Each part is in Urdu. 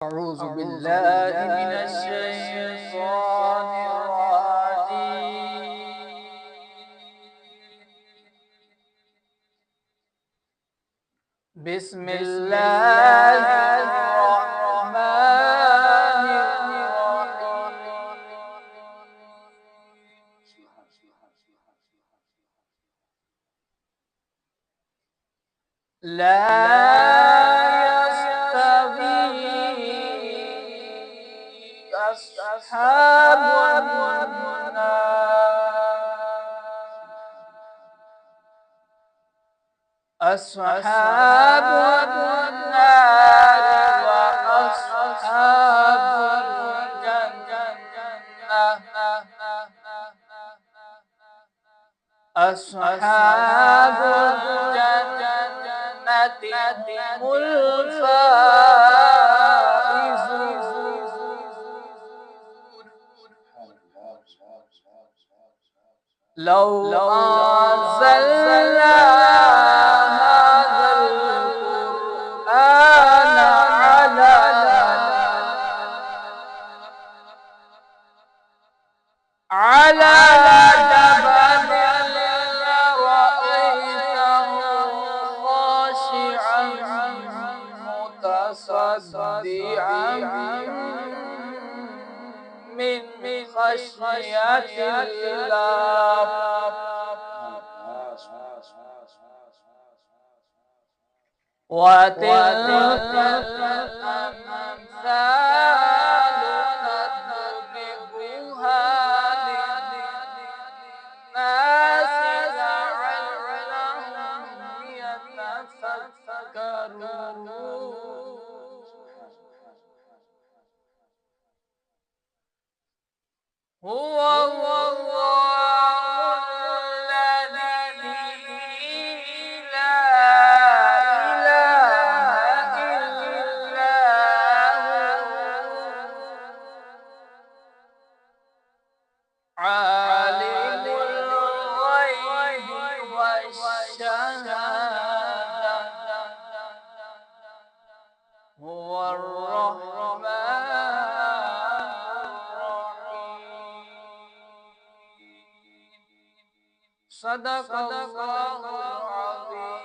أعوذ بالله من الشيطان الرجيم بسم الله الرحمن الرحيم أصحاب النار وأصحاب الجنة أصحاب الجنة هم الفائزون لو أنزلنا هذا القرآن على جبل لرأيته خاشعا متصدعا من خشية الله وتلك الأمثال نضربها للناس لعلهم يتفكرون هو الله الذي لا إله إلا هو عالم الغيب والشهادة هو الرحمن صدق اللہ العظیم۔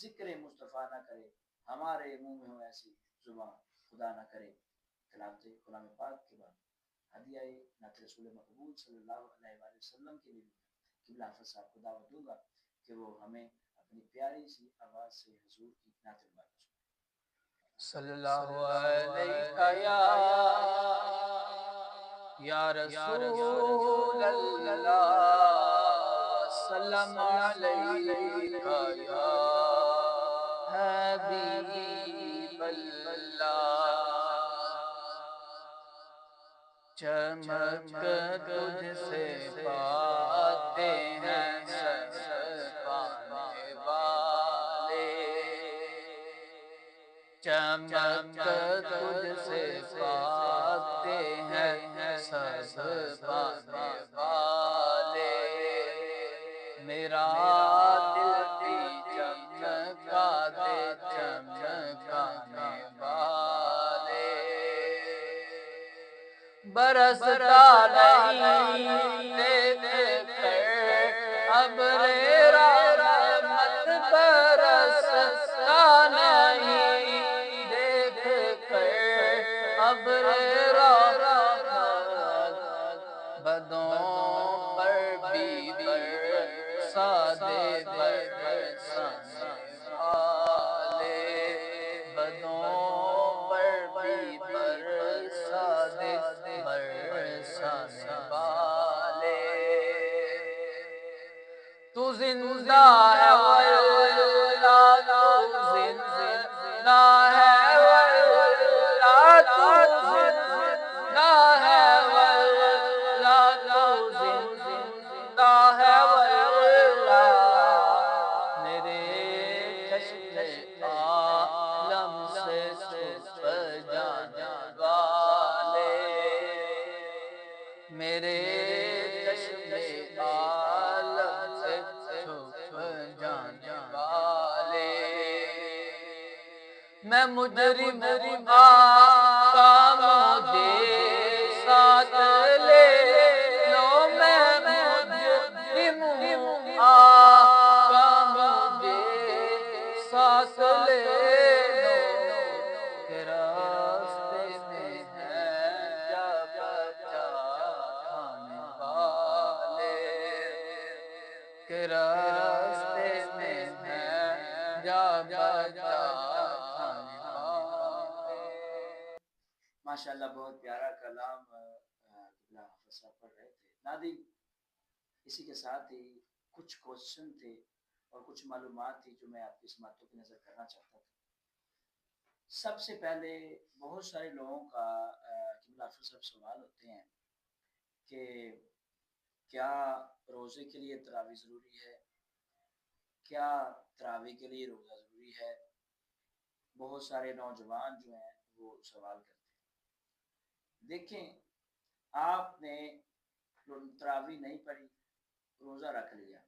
ذکر مصطفیٰ نہ کرے، ہمارے منہ میں ہو ایسی زبان خدا نہ کرے۔ تلاوت کلام پاک کے بعد ہدیہ نعت رسول مقبول صلی اللہ علیہ وآلہ وسلم کے لیے قبلہ حافظ صاحب کو دعوت دوں گا کہ وہ ہمیں اپنی پیاری سی آواز سے حضور کی نعت مبارک صلی اللہ علیہ یا رسول اللہ، وسلم علیہ یا حبیب اللہ۔ چمک تجھ سے پاتے ہیں سب پانے والے، چمک تجھ سے پاتے ہیں سب پانے والے۔ میرا دل بھی چمکا دے چمکانے والے، برستا نہیں دیکھ کر ابر رحمت، برستا نہیں دیکھ کر ابر رحمت، بدوں پر بھی برسا دے برسانے والے، بدوں پر بھی برسا دے برسانے والے۔ تو زندہ ہے واللہ، تو زندہ ہے واللہ، تو زندہ ہے واللہ، تو زندہ ہے واللہ۔ میرے چشم عالم سے چھپ جانے والے، میرے چشم عالم سے چھپ جانے والے۔ میں مجرم آقا مجھے ساتھ لے لو، میں مجرم آقا مجھے ساتھ لے لو، کہ راستے میں ہیں جا بچا کھانے والے، کہ راستے میں ہیں جا بچا کھانے والے۔ ماشاءاللہ بہت پیارا کلام قبلہ حافظ صاحب پڑھ رہے تھے۔ ناظرین، اسی کے ساتھ ہی کچھ کوشچن تھے اور کچھ معلومات تھی جو میں آپ کی سماعتوں کی نظر کرنا چاہتا تھا۔ سب سے پہلے بہت سارے لوگوں کا قبلہ حافظ صاحب سوال ہوتے ہیں کہ کیا روزے کے لیے تراویح ضروری ہے، کیا تراویح کے لیے روزہ ضروری ہے؟ بہت سارے نوجوان جو ہیں وہ سوال کرتے ہیں۔ دیکھیں، آپ نے تراویح نہیں پڑھی، روزہ رکھ لیا،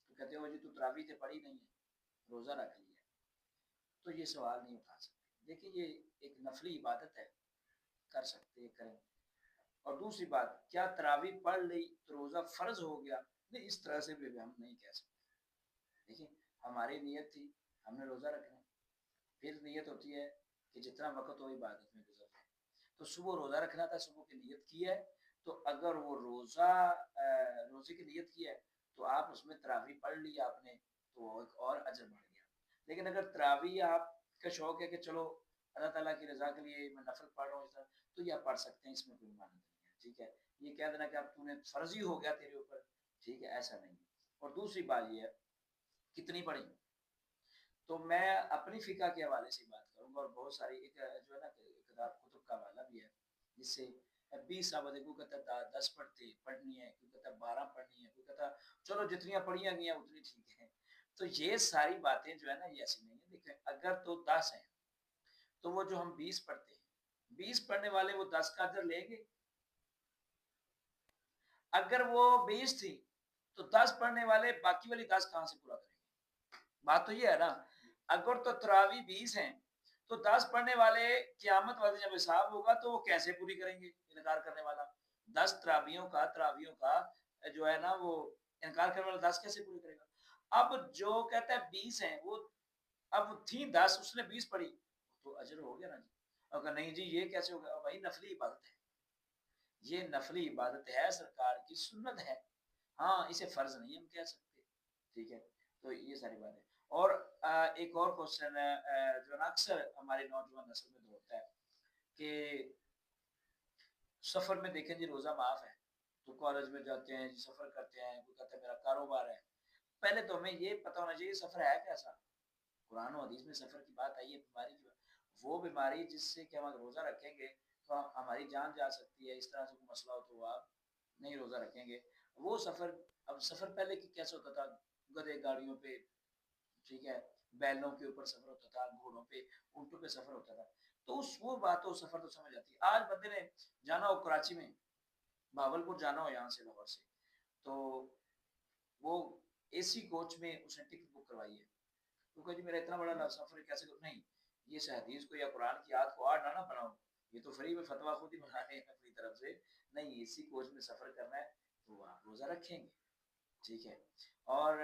تو کہتے ہو جی تو تراویح تو پڑھی نہیں ہے، روزہ رکھ لیا، تو یہ سوال نہیں اٹھا سکتے۔ دیکھیں، یہ ایک نفلی عبادت ہے، کر سکتے کریں۔ اور دوسری بات، کیا تراویح پڑھ لی تو روزہ فرض ہو گیا؟ نہیں، اس طرح سے بھی ہم نہیں کہہ سکتے۔ دیکھیں، ہماری نیت تھی ہم نے روزہ رکھنا، پھر نیت ہوتی ہے کہ جتنا وقت ہو عبادت میں گزر جائے، تو صبح روزہ رکھنا تھا، صبح کی نیت کی ہے، تو اگر وہ روزے کی نیت کی ہے تو آپ اس میں تراویح پڑھ لی آپ نے، تو ایک اور اجر بڑھ گیا۔ لیکن اگر تراویح آپ کا شوق ہے کہ چلو اللہ تعالیٰ کی رضا کے لیے میں نفل پڑھ رہا ہوں اس طرح، تو یہ آپ پڑھ سکتے ہیں، اس میں کوئی معنی نہیں ہے، ٹھیک ہے۔ یہ کہہ دینا کہ اب تو نے فرض ہی ہو گیا تیرے اوپر، ٹھیک ہے، ایسا نہیں ہے۔ اور دوسری بات یہ ہے کتنی پڑھی، تو میں اپنی فقہ کے حوالے سے بات کروں گا، اور بہت ساری ایک جو ہے نا کتب کا حوالہ بھی ہے، جس سے 20 صحابہ، کوئی کہتا 10 پڑھنی ہے، کوئی کہتا 12 پڑھنی ہے، کوئی کہتا چلو جتنی پڑھیاں گئی ہیں اتنی ٹھیک ہے۔ تو یہ ساری باتیں جو ہے نا یہ ایسی نہیں ہے۔ دیکھیں، اگر تو 10 ہیں تو وہ جو ہم 20 پڑھتے ہیں، 20 پڑھنے والے وہ 10 کا اجر لیں گے۔ اگر وہ 20 تھی تو 10 پڑھنے والے باقی والی 10 کہاں سے پورا کریں گے؟ بات تو یہ ہے نا، اگر تو تراویح 20 ہیں تو 10 پڑھنے والے قیامت والے جب حساب ہوگا تو وہ کیسے پوری کریں گے؟ انکار کرنے والا 10 تراویحوں کا جو ہے نا وہ انکار کرنے والا 10 کیسے پوری کرے گا؟ اب جو کہتا ہے 20 ہیں وہ اب تھی 10 اس نے 20 پڑھی تو اجر ہو گیا نا جی. اگر نہیں جی یہ کیسے ہوگا؟ بھائی نفلی عبادت ہے، یہ نفلی عبادت ہے، سرکار کی سنت ہے، ہاں اسے فرض نہیں ہم کہہ سکتے. ٹھیک ہے، تو یہ ساری بات ہے. اور ایک اور کوشچن ہے جو نا اکثر ہمارے نوجوان نسل میں ہوتا ہے کہ سفر میں دیکھیں جی روزہ معاف ہے تو کالج میں جاتے ہیں جی سفر کرتے ہیں، کوئی کہتا ہے میرا کاروبار ہے. پہلے تو ہمیں یہ پتہ ہونا چاہیے سفر ہے کیسا. قرآن و حدیث میں سفر کی بات آئی ہے، بیماری کی، وہ بیماری جس سے کہ ہم اگر روزہ رکھیں گے تو ہماری جان جا سکتی ہے، اس طرح سے کوئی مسئلہ ہو تو آپ نہیں روزہ رکھیں گے. وہ سفر، اب سفر پہلے کی کیسے ہوتا تھا؟ گدے گاڑیوں پہ، ٹھیک ہے، بیلوں کے اوپر سفر ہوتا تھا، گھوڑوں پہ، اونٹوں پہ سفر ہوتا تھا. تو اس وہ بات تو سفر تو سمجھ آتی ہے. آج بندے نے جانا ہو کراچی میں، بھاولپور جانا ہو یہاں سے لاہور سے، تو وہ اے سی کوچ میں اس نے ٹکٹ بک کروائی ہے. تو کہ جی میرا اتنا بڑا سفر کیسے کروں؟ نہیں، یہ حدیث کو یا قرآن کی آیت کو آڑ نہ بناؤ، یہ تو فری میں فتوا خود ہی بنا رہے ہیں اپنی طرف سے. نہیں، اسی کوچ میں سفر کرنا ہے تو آپ روزہ رکھیں گے. ٹھیک ہے، اور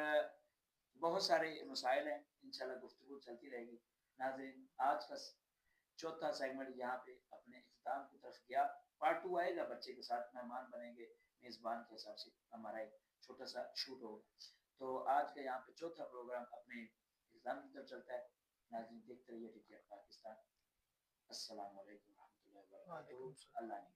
بہت سارے مسائل ہیں، انشاءاللہ گفتگو چلتی رہے گی. ناظرین آج کا چوتھا سیگمنٹ یہاں پہ اپنے اختتام کی طرف گیا. پارٹ 2 آئے گا، بچے کے ساتھ مہمان بنیں گے، میزبان کے حساب سے ہمارا ایک چھوٹا سا شوٹ ہوگا. تو آج کا یہاں پہ چوتھا پروگرام اپنے اختتام کی طرف چلتا ہے. ناظرین دیکھتے رہیے ٹی ٹی پاکستان. السلام علیکم ورحمۃ اللہ وبرکاتہ. اللہ نے